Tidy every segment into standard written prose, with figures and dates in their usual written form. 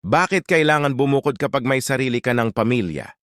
Bakit kailangan bumukod kapag may sarili ka ng pamilya?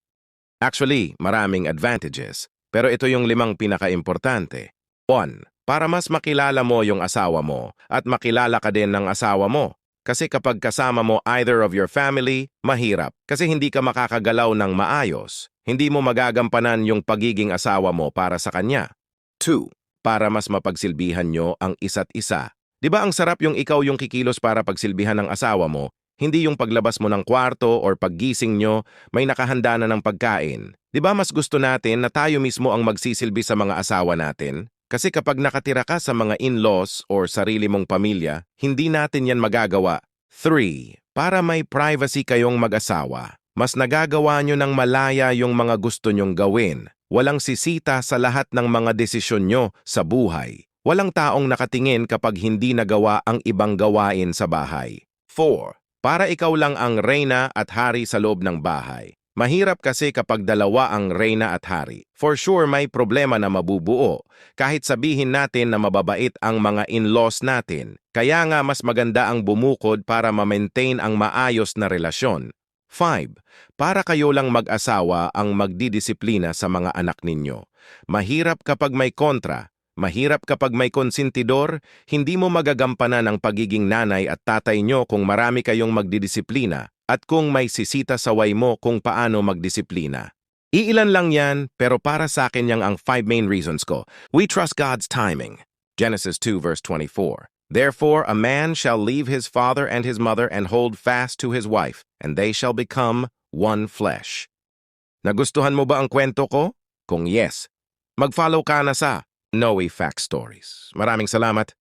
Actually, maraming advantages, pero ito yung 5 pinakaimportante. 1. Para mas makilala mo yung asawa mo at makilala ka din ng asawa mo. Kasi kapag kasama mo either of your family, mahirap. Kasi hindi ka makakagalaw ng maayos. Hindi mo magagampanan yung pagiging asawa mo para sa kanya. 2. Para mas mapagsilbihan nyo ang isa't isa. 'Di ba ang sarap yung ikaw yung kikilos para pagsilbihan ng asawa mo, hindi yung paglabas mo ng kwarto or paggising nyo, may nakahanda na ng pagkain. 'Di ba mas gusto natin na tayo mismo ang magsisilbi sa mga asawa natin? Kasi kapag nakatira ka sa mga in-laws or sarili mong pamilya, hindi natin yan magagawa. 3. Para may privacy kayong mag-asawa. Mas nagagawa nyo ng malaya yung mga gusto nyong gawin. Walang sisita sa lahat ng mga desisyon nyo sa buhay. Walang taong nakatingin kapag hindi nagawa ang ibang gawain sa bahay. 4. Para ikaw lang ang reyna at hari sa loob ng bahay. Mahirap kasi kapag dalawa ang reyna at hari. For sure may problema na mabubuo, kahit sabihin natin na mababait ang mga in-laws natin. Kaya nga mas maganda ang bumukod para ma-maintain ang maayos na relasyon. 5. Para kayo lang mag-asawa ang magdidisiplina sa mga anak ninyo. Mahirap kapag may kontra. Mahirap kapag may konsentidor, hindi mo magagampanan ang pagiging nanay at tatay nyo kung marami kayong magdidisiplina at kung may sisita sa way mo kung paano magdisiplina. Iilan lang yan, pero para sa akin yang ang 5 main reasons ko. We trust God's timing. Genesis 2 verse 24. Therefore a man shall leave his father and his mother and hold fast to his wife, and they shall become one flesh. Nagustuhan mo ba ang kwento ko? Kung yes, mag-follow ka na sa Noe Fact Stories. Maraming salamat.